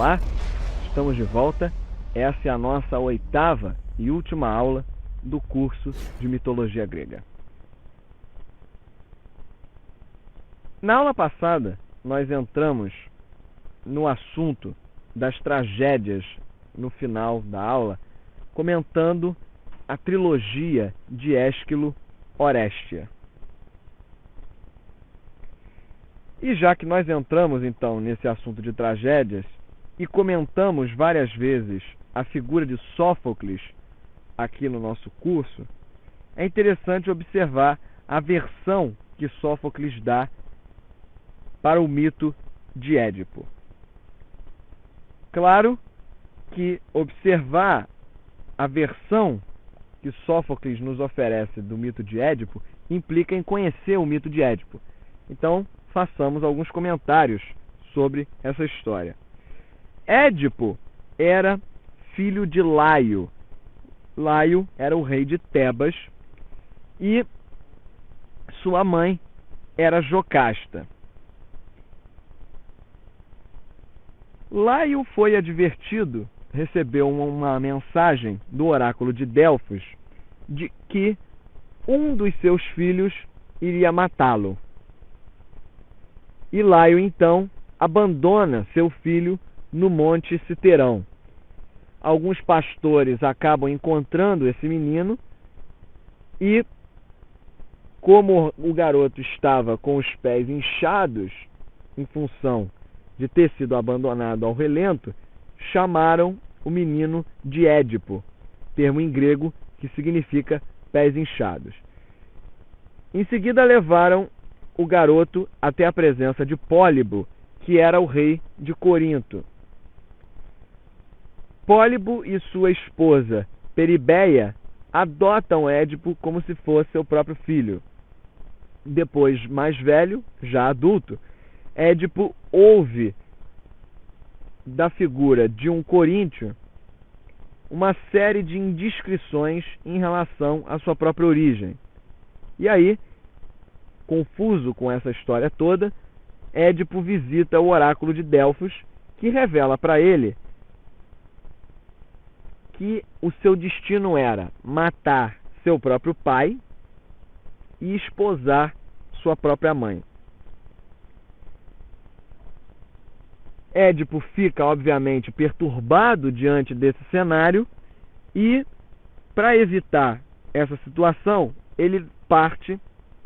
Olá, estamos de volta. Essa é a nossa 8ª e última aula do curso de mitologia grega. Na aula passada, nós entramos no assunto das tragédias no final da aula, comentando a trilogia de Ésquilo Orestia. E já que nós entramos então nesse assunto de tragédias e comentamos várias vezes a figura de Sófocles aqui no nosso curso, é interessante observar a versão que Sófocles dá para o mito de Édipo. Claro que observar a versão que Sófocles nos oferece do mito de Édipo implica em conhecer o mito de Édipo. Então, façamos alguns comentários sobre essa história. Édipo era filho de Laio. Laio era o rei de Tebas e sua mãe era Jocasta. Laio foi advertido, recebeu uma mensagem do oráculo de Delfos de que um dos seus filhos iria matá-lo. E Laio, então, abandona seu filho no Monte Citerão. Alguns pastores acabam encontrando esse menino e, como o garoto estava com os pés inchados em função de ter sido abandonado ao relento, chamaram o menino de Édipo, termo em grego que significa pés inchados. Em seguida levaram o garoto até a presença de Pólibo, que era o rei de Corinto. Pólibo e sua esposa Peribeia adotam Édipo como se fosse seu próprio filho. Depois, mais velho, já adulto, Édipo ouve da figura de um coríntio uma série de indiscrições em relação à sua própria origem. E aí, confuso com essa história toda, Édipo visita o oráculo de Delfos, que revela para ele que o seu destino era matar seu próprio pai e esposar sua própria mãe. Édipo fica, obviamente, perturbado diante desse cenário e, para evitar essa situação, ele parte,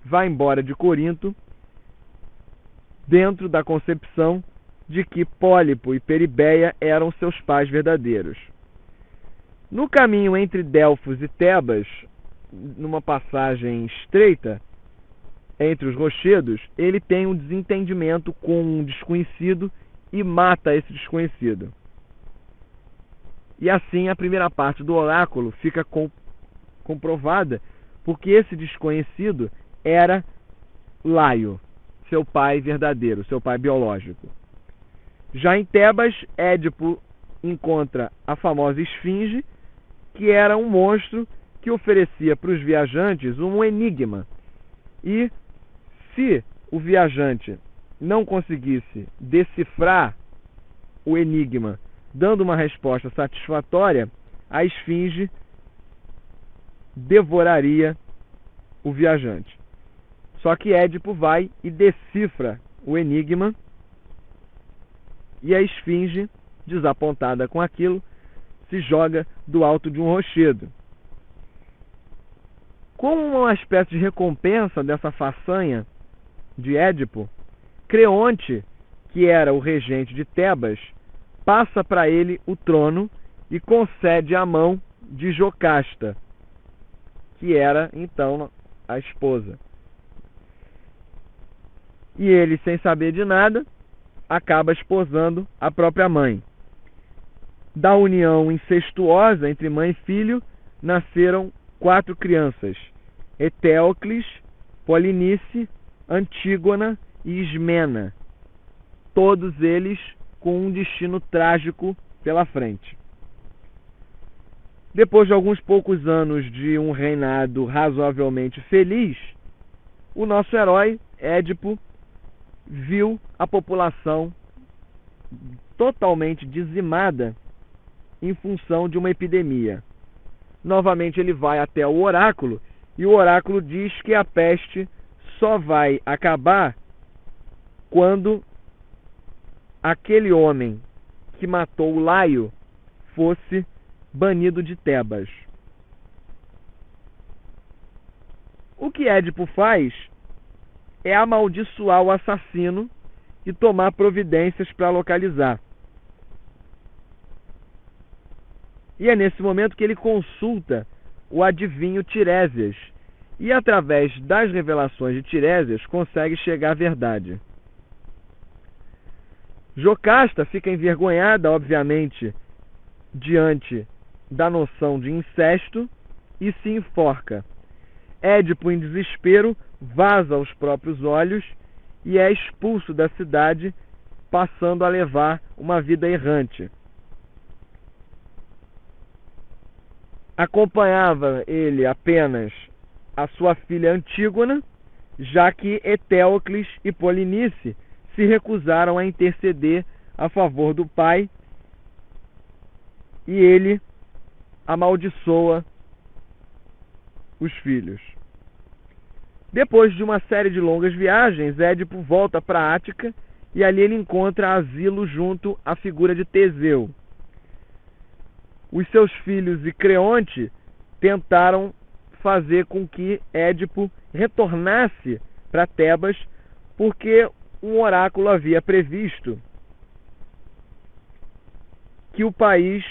vai embora de Corinto, dentro da concepção de que Pólipo e Peribeia eram seus pais verdadeiros. No caminho entre Delfos e Tebas, numa passagem estreita entre os rochedos, ele tem um desentendimento com um desconhecido e mata esse desconhecido. E assim a primeira parte do oráculo fica comprovada, porque esse desconhecido era Laio, seu pai verdadeiro, seu pai biológico. Já em Tebas, Édipo encontra a famosa Esfinge, que era um monstro que oferecia para os viajantes um enigma. E se o viajante não conseguisse decifrar o enigma dando uma resposta satisfatória, a Esfinge devoraria o viajante. Só que Édipo vai e decifra o enigma e a Esfinge, desapontada com aquilo, se joga do alto de um rochedo. Como uma espécie de recompensa dessa façanha de Édipo, Creonte, que era o regente de Tebas, passa para ele o trono e concede a mão de Jocasta, que era então a esposa. E ele, sem saber de nada, acaba esposando a própria mãe. Da união incestuosa entre mãe e filho, nasceram 4 crianças: Eteocles, Polinice, Antígona e Ismena, todos eles com um destino trágico pela frente. Depois de alguns poucos anos de um reinado razoavelmente feliz, o nosso herói, Édipo, viu a população totalmente dizimada em função de uma epidemia. Novamente ele vai até o oráculo e o oráculo diz que a peste só vai acabar quando aquele homem que matou o Laio fosse banido de Tebas. O que Édipo faz é amaldiçoar o assassino e tomar providências para localizar. E é nesse momento que ele consulta o adivinho Tiresias e, através das revelações de Tiresias, consegue chegar à verdade. Jocasta fica envergonhada, obviamente, diante da noção de incesto e se enforca. Édipo, em desespero, vaza os próprios olhos e é expulso da cidade, passando a levar uma vida errante. Acompanhava ele apenas a sua filha Antígona, já que Etéocles e Polinice se recusaram a interceder a favor do pai, e ele amaldiçoa os filhos. Depois de uma série de longas viagens, Édipo volta para Ática e ali ele encontra asilo junto à figura de Teseu. Os seus filhos e Creonte tentaram fazer com que Édipo retornasse para Tebas, porque um oráculo havia previsto que o país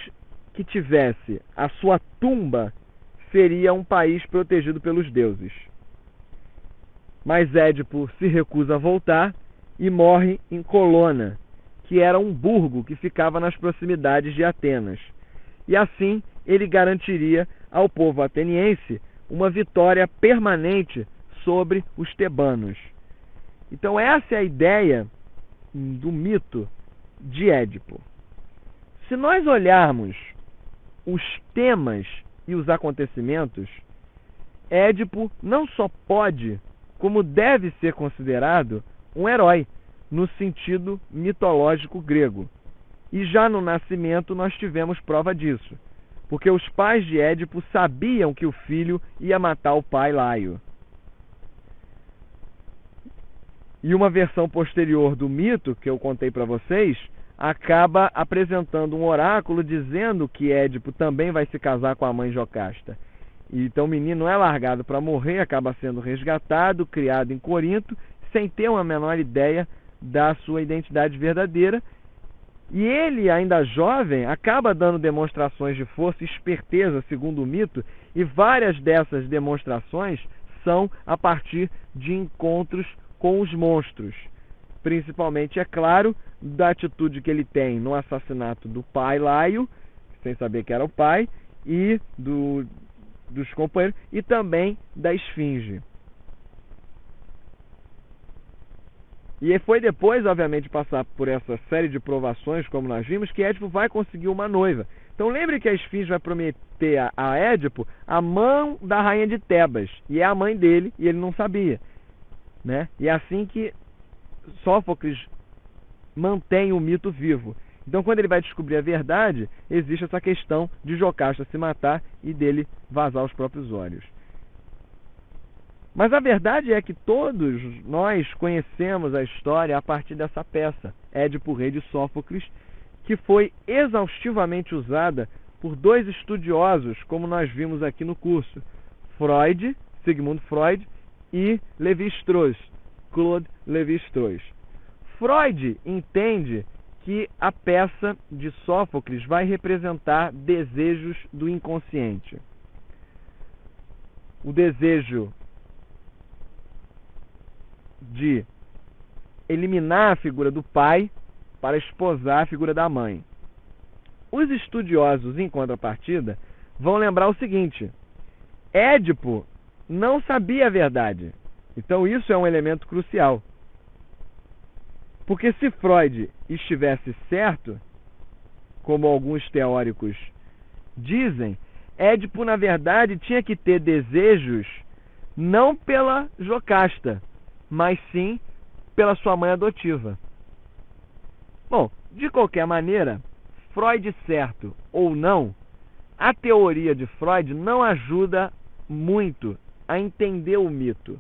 que tivesse a sua tumba seria um país protegido pelos deuses. Mas Édipo se recusa a voltar e morre em Colona, que era um burgo que ficava nas proximidades de Atenas. E assim ele garantiria ao povo ateniense uma vitória permanente sobre os tebanos. Então essa é a ideia do mito de Édipo. Se nós olharmos os temas e os acontecimentos, Édipo não só pode, como deve ser considerado um herói, no sentido mitológico grego. E já no nascimento nós tivemos prova disso, porque os pais de Édipo sabiam que o filho ia matar o pai Laio. E uma versão posterior do mito, que eu contei para vocês, acaba apresentando um oráculo dizendo que Édipo também vai se casar com a mãe Jocasta. Então o menino é largado para morrer, acaba sendo resgatado, criado em Corinto, sem ter uma menor ideia da sua identidade verdadeira. E ele, ainda jovem, acaba dando demonstrações de força e esperteza, segundo o mito, e várias dessas demonstrações são a partir de encontros com os monstros. Principalmente, é claro, da atitude que ele tem no assassinato do pai Laio, sem saber que era o pai, e dos companheiros, e também da esfinge. E foi depois, obviamente, de passar por essa série de provações, como nós vimos, que Édipo vai conseguir uma noiva. Então lembre que a esfinge vai prometer a Édipo a mão da rainha de Tebas, e é a mãe dele, e ele não sabia, né? E é assim que Sófocles mantém o mito vivo. Então quando ele vai descobrir a verdade, existe essa questão de Jocasta se matar e dele vazar os próprios olhos. Mas a verdade é que todos nós conhecemos a história a partir dessa peça, Édipo, Rei de Sófocles, que foi exaustivamente usada por dois estudiosos, como nós vimos aqui no curso, Freud, Sigmund Freud, e Lévi-Strauss, Claude Lévi-Strauss. Freud entende que a peça de Sófocles vai representar desejos do inconsciente. O desejo de eliminar a figura do pai para esposar a figura da mãe. Os estudiosos, em contrapartida, vão lembrar o seguinte: Édipo não sabia a verdade. Então isso é um elemento crucial. Porque se Freud estivesse certo, como alguns teóricos dizem, Édipo, na verdade, tinha que ter desejos não pela Jocasta, mas sim pela sua mãe adotiva. Bom, De qualquer maneira, Freud certo ou não, a teoria de Freud não ajuda muito a entender o mito,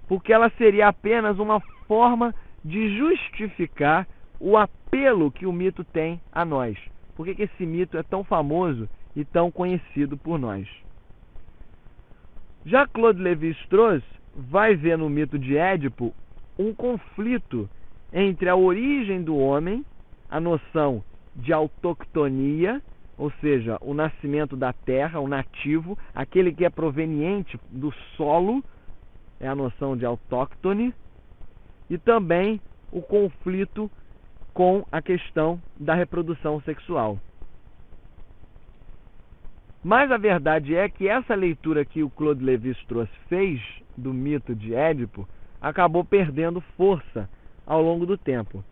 porque ela seria apenas uma forma de justificar o apelo que o mito tem a nós. Por que esse mito é tão famoso e tão conhecido por nós? Já Claude Lévi-Strauss vai ver no mito de Édipo um conflito entre a origem do homem, a noção de autoctonia, ou seja, o nascimento da terra, o nativo, aquele que é proveniente do solo, é a noção de autóctone, e também o conflito com a questão da reprodução sexual. Mas a verdade é que essa leitura que o Claude Lévi-Strauss fez do mito de Édipo acabou perdendo força ao longo do tempo.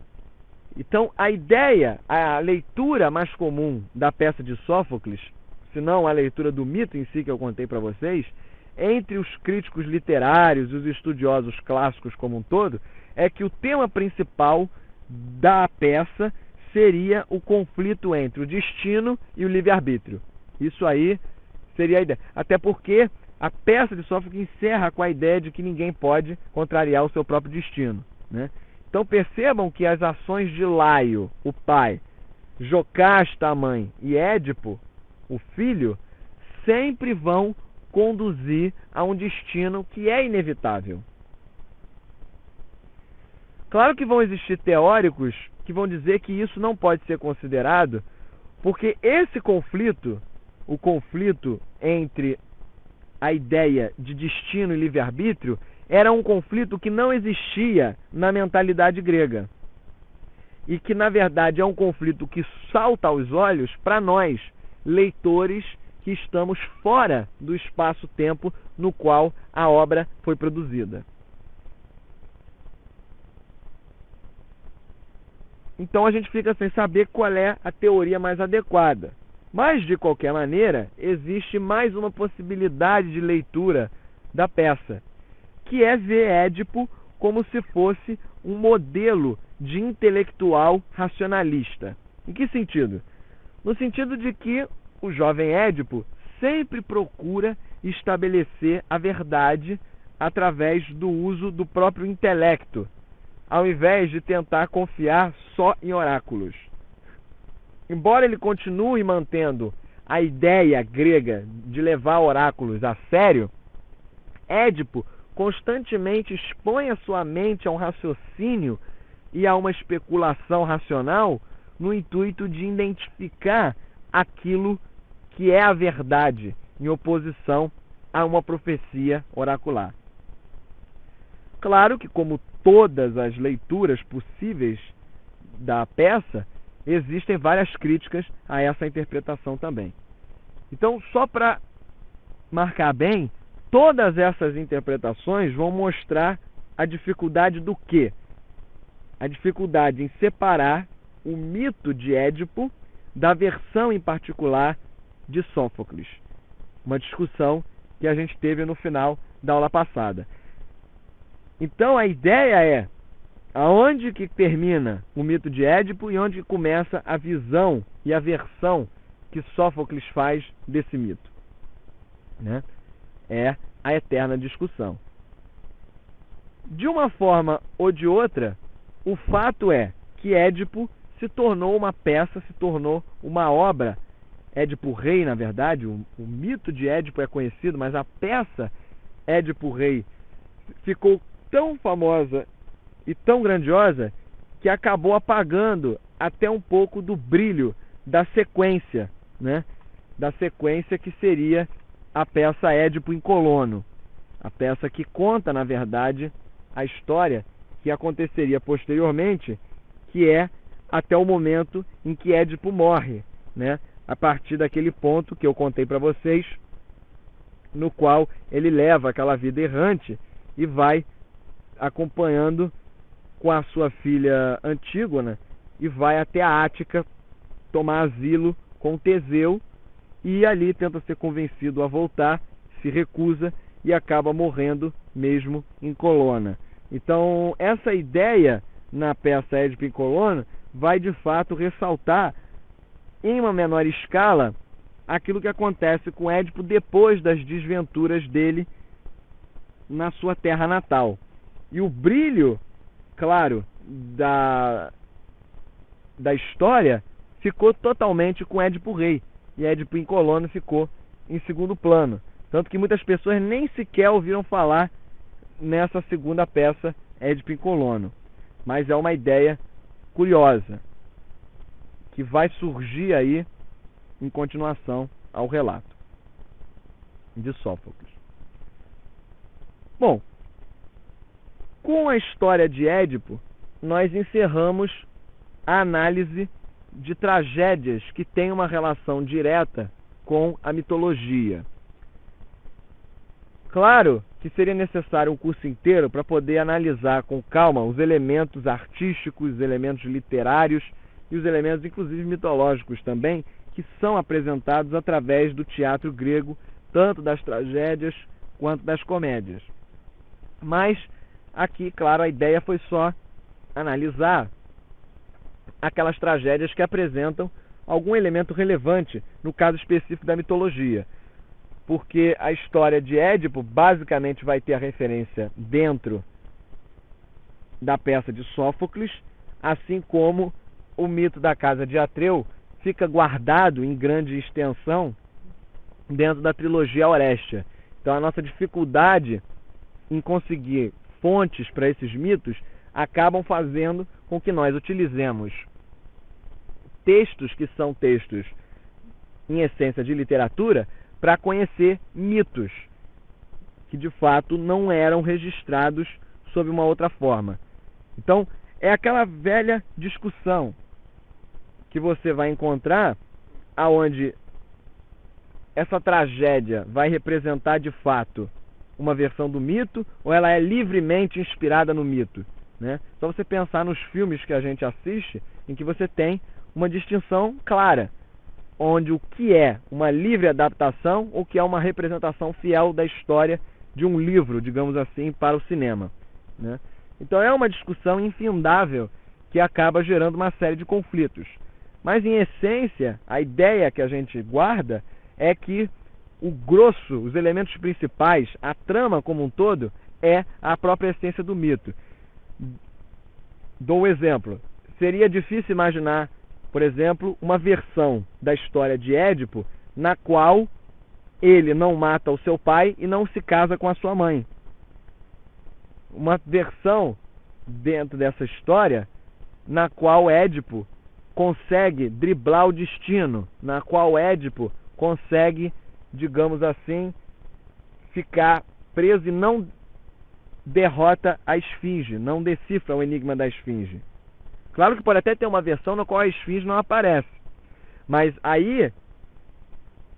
Então, a leitura mais comum da peça de Sófocles, se não a leitura do mito em si que eu contei para vocês, entre os críticos literários e os estudiosos clássicos como um todo, é que o tema principal da peça seria o conflito entre o destino e o livre-arbítrio. Isso aí seria a ideia. Até porque a peça de Sófocles encerra com a ideia de que ninguém pode contrariar o seu próprio destino, né? Então percebam que as ações de Laio, o pai, Jocasta, a mãe, e Édipo, o filho, sempre vão conduzir a um destino que é inevitável. Claro que vão existir teóricos que vão dizer que isso não pode ser considerado, porque esse conflito, o conflito entre a ideia de destino e livre-arbítrio, era um conflito que não existia na mentalidade grega. E que, na verdade, é um conflito que salta aos olhos para nós, leitores que estamos fora do espaço-tempo no qual a obra foi produzida. Então a gente fica sem saber qual é a teoria mais adequada. Mas, de qualquer maneira, existe mais uma possibilidade de leitura da peça, que é ver Édipo como se fosse um modelo de intelectual racionalista. Em que sentido? No sentido de que o jovem Édipo sempre procura estabelecer a verdade através do uso do próprio intelecto, ao invés de tentar confiar só em oráculos. Embora ele continue mantendo a ideia grega de levar oráculos a sério, Édipo constantemente expõe a sua mente a um raciocínio e a uma especulação racional no intuito de identificar aquilo que é a verdade, em oposição a uma profecia oracular. Claro que, como todas as leituras possíveis da peça, existem várias críticas a essa interpretação também. Então, só para marcar bem, todas essas interpretações vão mostrar a dificuldade do quê? A dificuldade em separar o mito de Édipo da versão em particular de Sófocles. Uma discussão que a gente teve no final da aula passada. Então a ideia é aonde que termina o mito de Édipo e onde começa a visão e a versão que Sófocles faz desse mito, né? É a eterna discussão. De uma forma ou de outra, o fato é que Édipo se tornou uma peça, se tornou uma obra. Édipo Rei, na verdade, o mito de Édipo é conhecido, mas a peça Édipo Rei ficou tão famosa e tão grandiosa que acabou apagando até um pouco do brilho da sequência, né? Da sequência que seria a peça Édipo em Colono, a peça que conta, na verdade, a história que aconteceria posteriormente, que é até o momento em que Édipo morre, né? A partir daquele ponto que eu contei para vocês, no qual ele leva aquela vida errante e vai acompanhando com a sua filha Antígona e vai até a Ática tomar asilo com Teseu e ali tenta ser convencido a voltar, se recusa e acaba morrendo mesmo em Colona. Então essa ideia na peça Édipo em Colona vai de fato ressaltar, em uma menor escala, aquilo que acontece com Édipo depois das desventuras dele na sua terra natal. E o brilho, claro, da história ficou totalmente com Édipo Rei, e Édipo em Colono ficou em segundo plano. Tanto que muitas pessoas nem sequer ouviram falar nessa segunda peça, Édipo em Colono. Mas é uma ideia curiosa, que vai surgir aí em continuação ao relato de Sófocles. Bom, com a história de Édipo, nós encerramos a análise de tragédias que têm uma relação direta com a mitologia. Claro que seria necessário um curso inteiro para poder analisar com calma os elementos artísticos, os elementos literários e os elementos, inclusive, mitológicos também, que são apresentados através do teatro grego, tanto das tragédias quanto das comédias. Mas aqui, claro, a ideia foi só analisar aquelas tragédias que apresentam algum elemento relevante no caso específico da mitologia. Porque a história de Édipo basicamente vai ter a referência dentro da peça de Sófocles, assim como o mito da casa de Atreu fica guardado em grande extensão dentro da trilogia Aurestia. Então a nossa dificuldade em conseguir fontes para esses mitos acabam fazendo com que nós utilizemos textos que são textos em essência de literatura para conhecer mitos que de fato não eram registrados sob uma outra forma. Então é aquela velha discussão que você vai encontrar aonde essa tragédia vai representar de fato uma versão do mito ou ela é livremente inspirada no mito, né? Só você pensar nos filmes que a gente assiste em que você tem uma distinção clara, onde o que é uma livre adaptação ou o que é uma representação fiel da história de um livro, digamos assim, para o cinema, né? Então é uma discussão infindável que acaba gerando uma série de conflitos. Mas em essência, a ideia que a gente guarda é que o grosso, os elementos principais, a trama como um todo, é a própria essência do mito. Dou um exemplo. Seria difícil imaginar, por exemplo, uma versão da história de Édipo na qual ele não mata o seu pai e não se casa com a sua mãe. Uma versão dentro dessa história na qual Édipo consegue driblar o destino, na qual Édipo consegue, digamos assim, ficar preso e não derrota a esfinge, não decifra o enigma da esfinge. Claro que pode até ter uma versão na qual a esfinge não aparece, mas aí,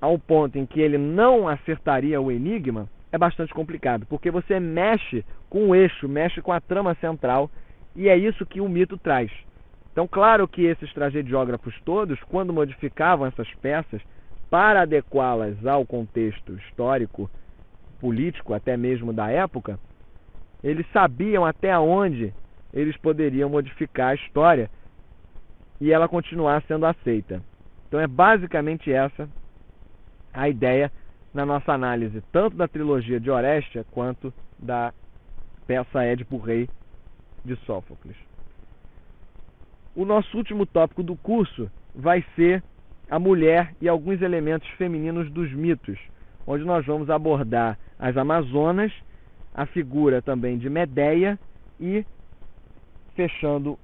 ao ponto em que ele não acertaria o enigma, é bastante complicado, porque você mexe com o eixo, mexe com a trama central, e é isso que o mito traz. Então, claro que esses tragediógrafos todos, quando modificavam essas peças para adequá-las ao contexto histórico, político, até mesmo da época, eles sabiam até onde eles poderiam modificar a história e ela continuar sendo aceita. Então é basicamente essa a ideia na nossa análise, tanto da trilogia de Orestia quanto da peça Édipo Rei de Sófocles. O nosso último tópico do curso vai ser a mulher e alguns elementos femininos dos mitos, onde nós vamos abordar as Amazonas, a figura também de Medeia e, fechando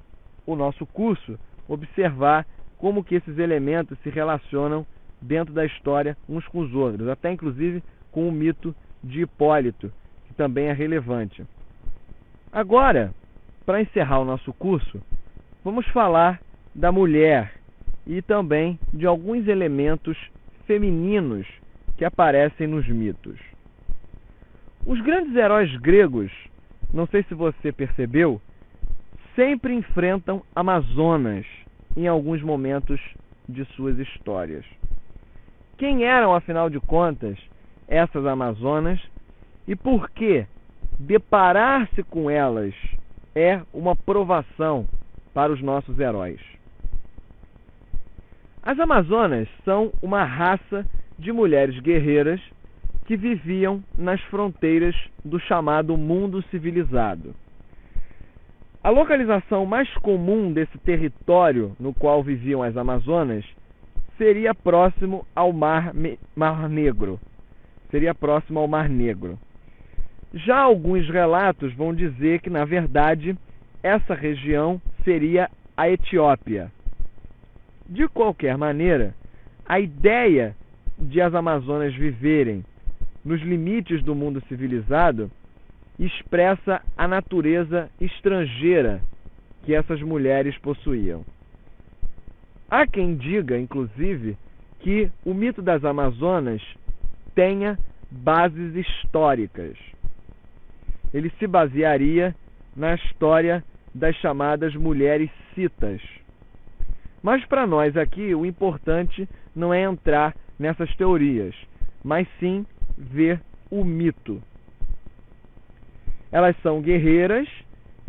o nosso curso, observar como que esses elementos se relacionam dentro da história uns com os outros, até inclusive com o mito de Hipólito, que também é relevante. Agora, para encerrar o nosso curso, vamos falar da mulher e também de alguns elementos femininos que aparecem nos mitos. Os grandes heróis gregos, não sei se você percebeu, sempre enfrentam Amazonas em alguns momentos de suas histórias. Quem eram, afinal de contas, essas Amazonas e por que deparar-se com elas é uma provação para os nossos heróis? As Amazonas são uma raça de mulheres guerreiras que viviam nas fronteiras do chamado mundo civilizado. A localização mais comum desse território no qual viviam as Amazonas seria próximo ao Mar Negro. Seria próximo ao Mar Negro. Já alguns relatos vão dizer que, na verdade, essa região seria a Etiópia. De qualquer maneira, a ideia de as Amazonas viverem nos limites do mundo civilizado expressa a natureza estrangeira que essas mulheres possuíam. Há quem diga, inclusive, que o mito das Amazonas tenha bases históricas. Ele se basearia na história das chamadas mulheres citas. Mas para nós aqui, o importante não é entrar nessas teorias, mas sim ver o mito. Elas são guerreiras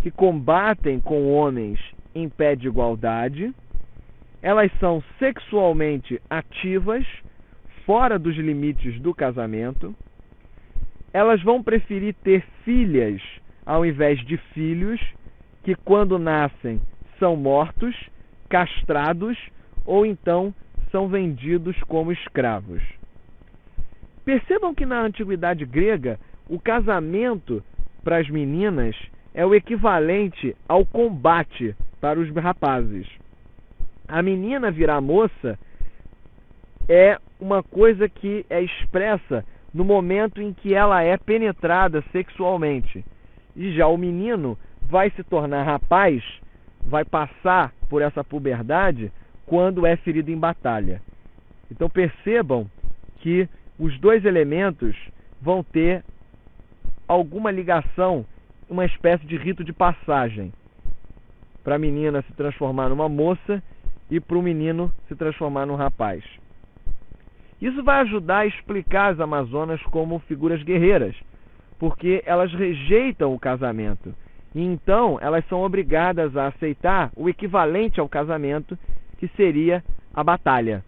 que combatem com homens em pé de igualdade. Elas são sexualmente ativas, fora dos limites do casamento. Elas vão preferir ter filhas ao invés de filhos, que quando nascem são mortos, castrados ou então são vendidos como escravos. Percebam que na antiguidade grega, o casamento para as meninas é o equivalente ao combate para os rapazes. A menina virar moça é uma coisa que é expressa no momento em que ela é penetrada sexualmente. E já o menino vai se tornar rapaz, vai passar por essa puberdade quando é ferido em batalha. Então percebam que os dois elementos vão ter alguma ligação, uma espécie de rito de passagem, para a menina se transformar numa moça e para o menino se transformar num rapaz. Isso vai ajudar a explicar as Amazonas como figuras guerreiras, porque elas rejeitam o casamento. E então elas são obrigadas a aceitar o equivalente ao casamento, que seria a batalha.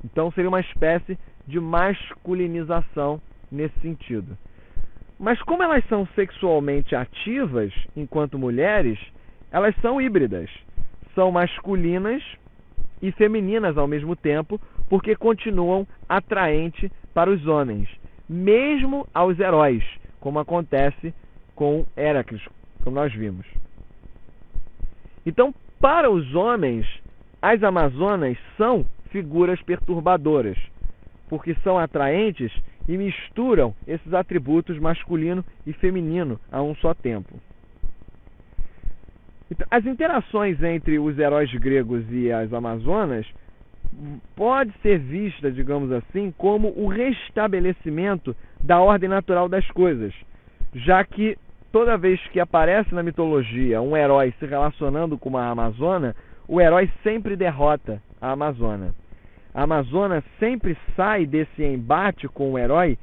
Então seria uma espécie de masculinização nesse sentido. Mas como elas são sexualmente ativas enquanto mulheres, elas são híbridas. São masculinas e femininas ao mesmo tempo, porque continuam atraentes para os homens, mesmo aos heróis, como acontece com Heracles, como nós vimos. Então, para os homens, as Amazonas são figuras perturbadoras, porque são atraentes e misturam esses atributos masculino e feminino a um só tempo. Então, as interações entre os heróis gregos e as Amazonas pode ser vista, digamos assim, como o restabelecimento da ordem natural das coisas, já que toda vez que aparece na mitologia um herói se relacionando com uma amazona, o herói sempre derrota a amazona. A amazona sempre sai desse embate com o herói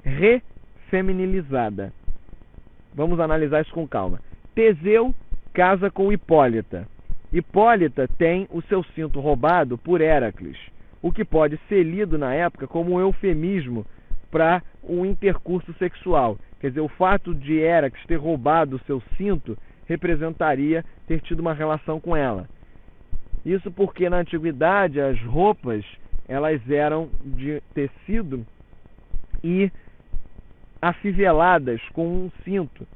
refeminilizada. Vamos analisar isso com calma. Teseu casa com Hipólita. Hipólita tem o seu cinto roubado por Heracles, o que pode ser lido na época como um eufemismo para um intercurso sexual. Quer dizer, o fato de Heracles ter roubado o seu cinto representaria ter tido uma relação com ela. Isso porque na antiguidade as roupas elas eram de tecido e afiveladas com um cinto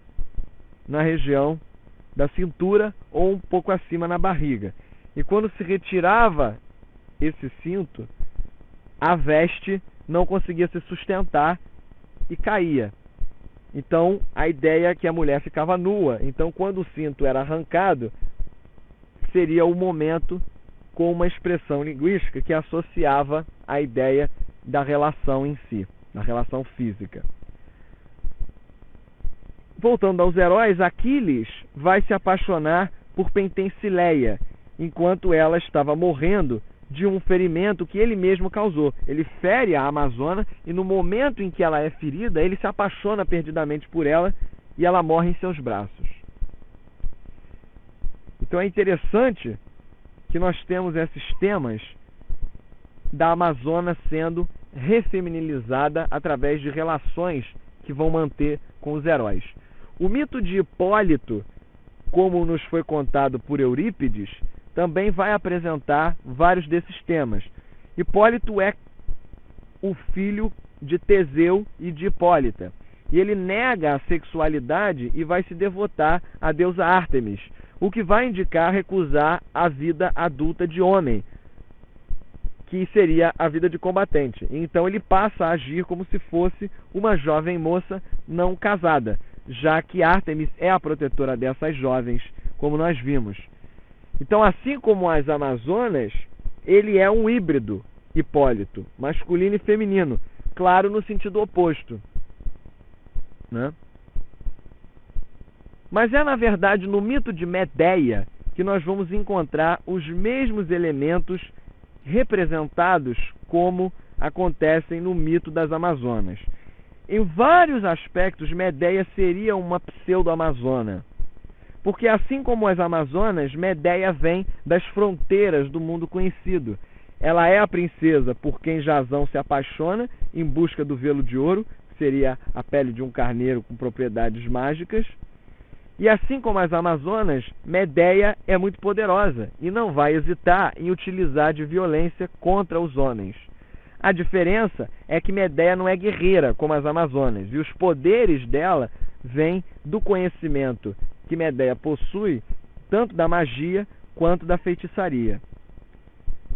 na região da cintura ou um pouco acima na barriga. E quando se retirava esse cinto, a veste não conseguia se sustentar e caía. Então a ideia é que a mulher ficava nua. Então quando o cinto era arrancado, seria o momento com uma expressão linguística que associava a ideia da relação em si, da relação física. Voltando aos heróis, Aquiles vai se apaixonar por Pentensileia, enquanto ela estava morrendo de um ferimento que ele mesmo causou. Ele fere a amazona e no momento em que ela é ferida, ele se apaixona perdidamente por ela e ela morre em seus braços. Então é interessante que nós temos esses temas da Amazona sendo refeminilizada através de relações que vão manter com os heróis. O mito de Hipólito, como nos foi contado por Eurípides, também vai apresentar vários desses temas. Hipólito é o filho de Teseu e de Hipólita, e ele nega a sexualidade e vai se devotar à deusa Ártemis, o que vai indicar recusar a vida adulta de homem, que seria a vida de combatente. Então ele passa a agir como se fosse uma jovem moça não casada, já que Ártemis é a protetora dessas jovens, como nós vimos. Então, assim como as Amazonas, ele é um híbrido, Hipólito, masculino e feminino, claro, no sentido oposto, né? Mas é, na verdade, no mito de Medeia que nós vamos encontrar os mesmos elementos representados como acontecem no mito das Amazonas. Em vários aspectos, Medeia seria uma pseudo-amazona, porque assim como as Amazonas, Medeia vem das fronteiras do mundo conhecido. Ela é a princesa por quem Jasão se apaixona em busca do velo de ouro, que seria a pele de um carneiro com propriedades mágicas. E assim como as Amazonas, Medeia é muito poderosa e não vai hesitar em utilizar de violência contra os homens. A diferença é que Medeia não é guerreira como as Amazonas, e os poderes dela vêm do conhecimento que Medeia possui, tanto da magia quanto da feitiçaria.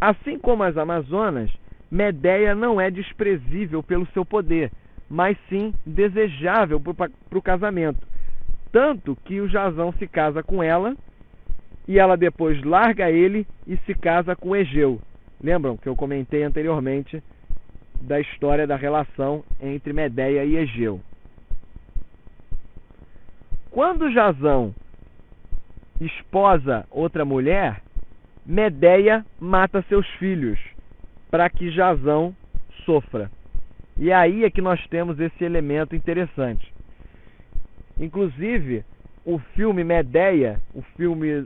Assim como as Amazonas, Medeia não é desprezível pelo seu poder, mas sim desejável para o casamento. Tanto que o Jasão se casa com ela e ela depois larga ele e se casa com Egeu. Lembram que eu comentei anteriormente da história da relação entre Medeia e Egeu. Quando Jasão esposa outra mulher, Medeia mata seus filhos para que Jasão sofra. E aí é que nós temos esse elemento interessante. Inclusive, o filme Medeia, o filme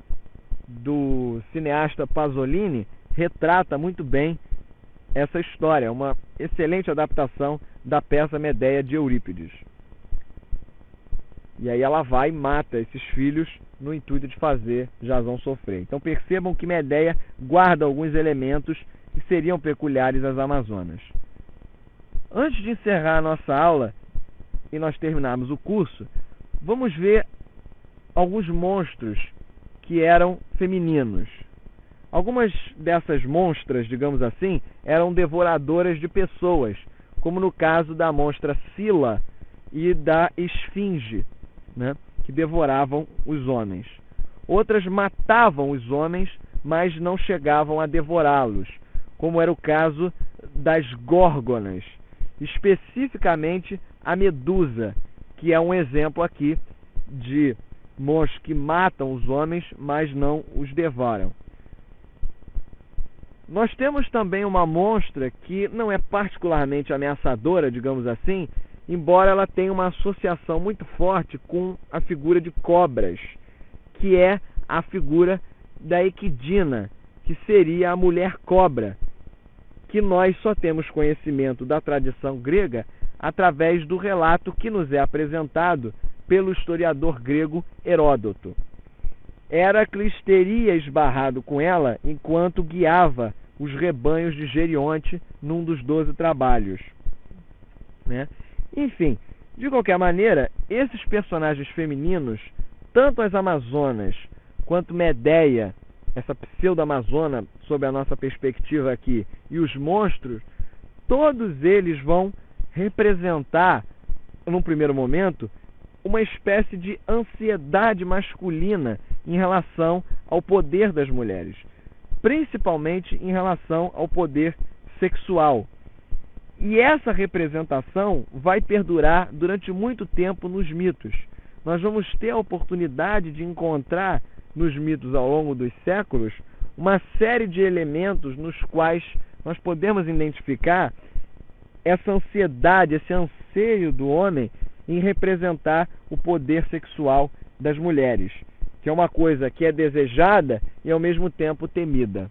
do cineasta Pasolini, retrata muito bem essa história. É uma excelente adaptação da peça Medeia de Eurípides. E aí ela vai e mata esses filhos no intuito de fazer Jasão sofrer. Então percebam que Medeia guarda alguns elementos que seriam peculiares às Amazonas. Antes de encerrar a nossa aula e nós terminarmos o curso, vamos ver alguns monstros que eram femininos. Algumas dessas monstras, digamos assim, eram devoradoras de pessoas, como no caso da monstra Sila e da Esfinge, né, que devoravam os homens. Outras matavam os homens, mas não chegavam a devorá-los, como era o caso das Górgonas, especificamente a Medusa, que é um exemplo aqui de monstros que matam os homens, mas não os devoram. Nós temos também uma monstra que não é particularmente ameaçadora, digamos assim, embora ela tenha uma associação muito forte com a figura de cobras, que é a figura da Equidna, que seria a mulher cobra, que nós só temos conhecimento da tradição grega através do relato que nos é apresentado pelo historiador grego Heródoto. Heracles teria esbarrado com ela enquanto guiava os rebanhos de Gerionte num dos 12 trabalhos, né? Enfim, de qualquer maneira, esses personagens femininos, tanto as Amazonas quanto Medeia, essa pseudo-amazona sob a nossa perspectiva aqui, e os monstros, todos eles vão representar, num primeiro momento, uma espécie de ansiedade masculina em relação ao poder das mulheres, principalmente em relação ao poder sexual. E essa representação vai perdurar durante muito tempo nos mitos. Nós vamos ter a oportunidade de encontrar nos mitos ao longo dos séculos uma série de elementos nos quais nós podemos identificar essa ansiedade, esse anseio do homem em representar o poder sexual das mulheres. que é uma coisa que é desejada e ao mesmo tempo temida.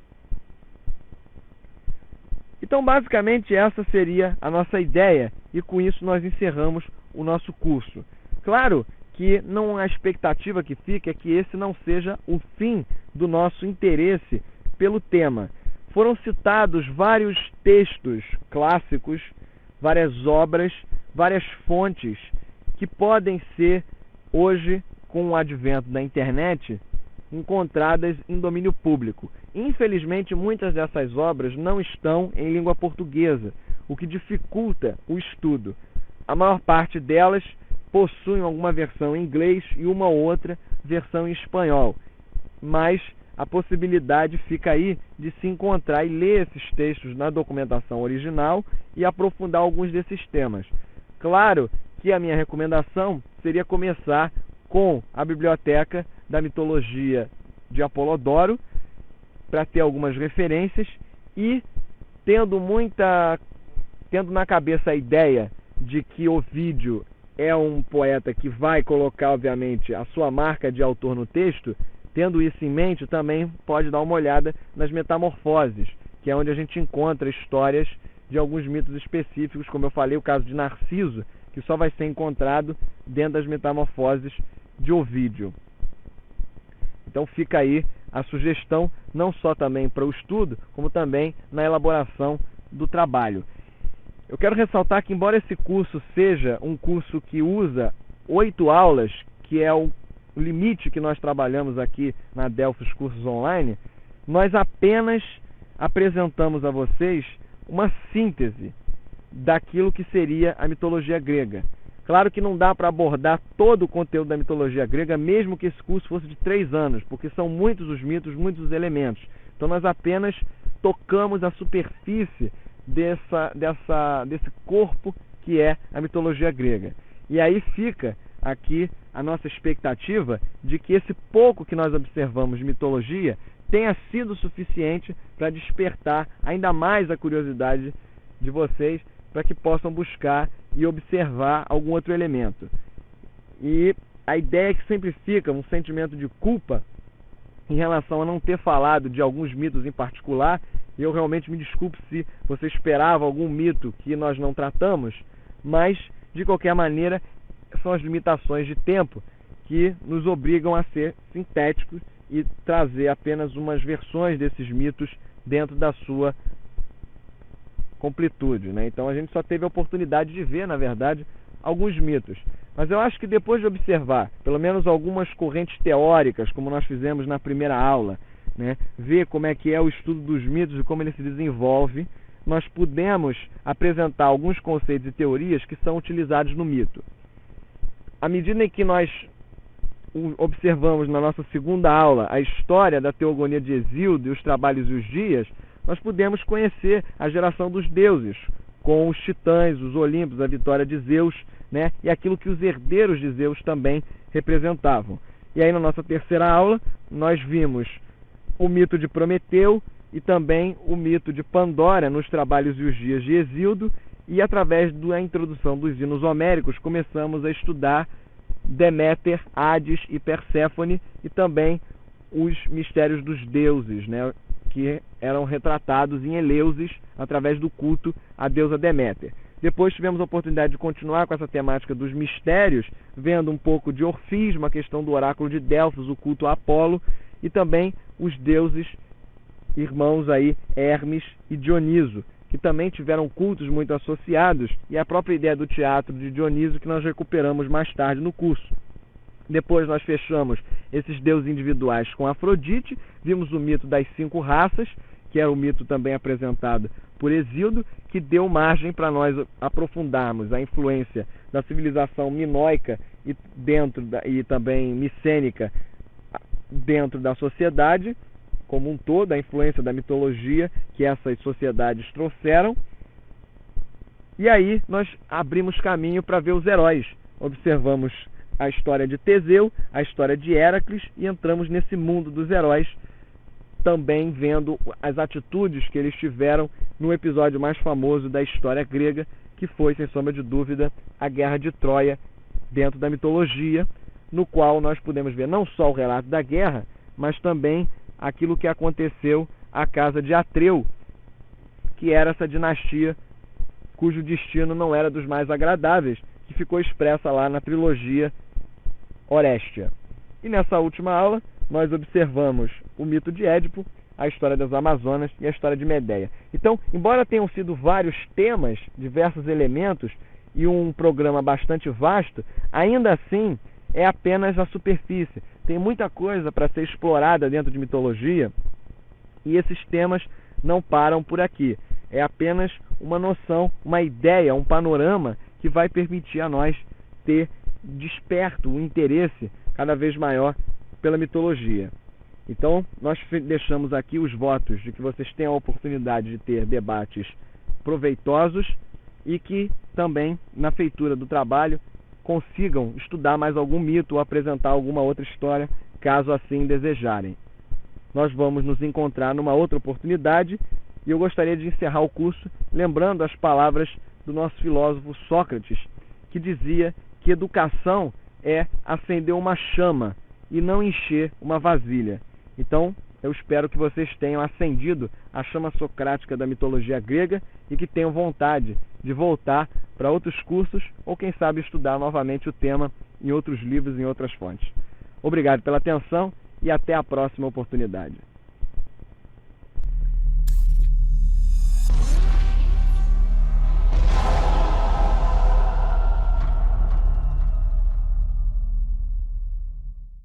Então, basicamente, essa seria a nossa ideia, e com isso nós encerramos o nosso curso. Claro que não a expectativa que fica é que esse não seja o fim do nosso interesse pelo tema. Foram citados vários textos clássicos, várias obras, várias fontes que podem ser, hoje, com o advento da internet, encontradas em domínio público. Infelizmente, muitas dessas obras não estão em língua portuguesa, o que dificulta o estudo. A maior parte delas possuem alguma versão em inglês e uma outra versão em espanhol, mas a possibilidade fica aí de se encontrar e ler esses textos na documentação original e aprofundar alguns desses temas. Claro que a minha recomendação seria começar com a biblioteca da mitologia de Apolodoro, para ter algumas referências, e tendo na cabeça a ideia de que Ovídio é um poeta que vai colocar, obviamente, a sua marca de autor no texto, tendo isso em mente, também pode dar uma olhada nas Metamorfoses, que é onde a gente encontra histórias de alguns mitos específicos, como eu falei, o caso de Narciso, que só vai ser encontrado dentro das Metamorfoses de Ovídio. Então fica aí a sugestão, não só também para o estudo, como também na elaboração do trabalho. Eu quero ressaltar que, embora esse curso seja um curso que usa 8 aulas, que é o limite que nós trabalhamos aqui na Delphos Cursos Online, nós apenas apresentamos a vocês uma síntese daquilo que seria a mitologia grega. Claro que não dá para abordar todo o conteúdo da mitologia grega, mesmo que esse curso fosse de 3 anos, porque são muitos os mitos, muitos os elementos. Então nós apenas tocamos a superfície desse corpo que é a mitologia grega. E aí fica aqui a nossa expectativa de que esse pouco que nós observamos de mitologia tenha sido suficiente para despertar ainda mais a curiosidade de vocês, para que possam buscar e observar algum outro elemento. E a ideia é que sempre fica um sentimento de culpa em relação a não ter falado de alguns mitos em particular. E eu realmente me desculpo se você esperava algum mito que nós não tratamos, mas, de qualquer maneira, são as limitações de tempo que nos obrigam a ser sintéticos e trazer apenas umas versões desses mitos dentro da sua completude, né? Então a gente só teve a oportunidade de ver, na verdade, alguns mitos. Mas eu acho que depois de observar, pelo menos algumas correntes teóricas, como nós fizemos na primeira aula, né, ver como é que é o estudo dos mitos e como ele se desenvolve, nós pudemos apresentar alguns conceitos e teorias que são utilizados no mito. À medida em que nós observamos na nossa segunda aula a história da teogonia de Hesíodo e os trabalhos e os dias, nós pudemos conhecer a geração dos deuses, com os titãs, os Olímpicos, a vitória de Zeus, né, e aquilo que os herdeiros de Zeus também representavam. E aí na nossa terceira aula nós vimos o mito de Prometeu e também o mito de Pandora nos trabalhos e os dias de Hesíodo, e através da introdução dos hinos homéricos começamos a estudar Deméter, Hades e Perséfone, e também os mistérios dos deuses, né, que eram retratados em Eleusis através do culto à deusa Deméter. Depois tivemos a oportunidade de continuar com essa temática dos mistérios, vendo um pouco de Orfismo, a questão do oráculo de Delfos, o culto a Apolo, e também os deuses irmãos aí, Hermes e Dioniso, que também tiveram cultos muito associados, e a própria ideia do teatro de Dioniso que nós recuperamos mais tarde no curso. Depois nós fechamos esses deuses individuais com Afrodite, vimos o mito das 5 raças, que era o mito também apresentado por Hesíodo, que deu margem para nós aprofundarmos a influência da civilização minoica e também micênica dentro da sociedade como um todo, a influência da mitologia que essas sociedades trouxeram. E aí nós abrimos caminho para ver os heróis. Observamos a história de Teseu, a história de Héracles, e entramos nesse mundo dos heróis, também vendo as atitudes que eles tiveram no episódio mais famoso da história grega, que foi, sem sombra de dúvida, a Guerra de Troia, dentro da mitologia, no qual nós podemos ver não só o relato da guerra, mas também aquilo que aconteceu à casa de Atreu, que era essa dinastia cujo destino não era dos mais agradáveis, que ficou expressa lá na trilogia Oréstia. E nessa última aula, nós observamos o mito de Édipo, a história das Amazonas e a história de Medeia. Então, embora tenham sido vários temas, diversos elementos e um programa bastante vasto, ainda assim é apenas a superfície. Tem muita coisa para ser explorada dentro de mitologia e esses temas não param por aqui. É apenas uma noção, uma ideia, um panorama que vai permitir a nós ter desperto um interesse cada vez maior pela mitologia. Então, nós deixamos aqui os votos de que vocês tenham a oportunidade de ter debates proveitosos e que também, na feitura do trabalho, consigam estudar mais algum mito ou apresentar alguma outra história, caso assim desejarem. Nós vamos nos encontrar numa outra oportunidade e eu gostaria de encerrar o curso lembrando as palavras do nosso filósofo Sócrates, que dizia que educação é acender uma chama e não encher uma vasilha. Então, eu espero que vocês tenham acendido a chama socrática da mitologia grega e que tenham vontade de voltar para outros cursos ou, quem sabe, estudar novamente o tema em outros livros, em outras fontes. Obrigado pela atenção e até a próxima oportunidade.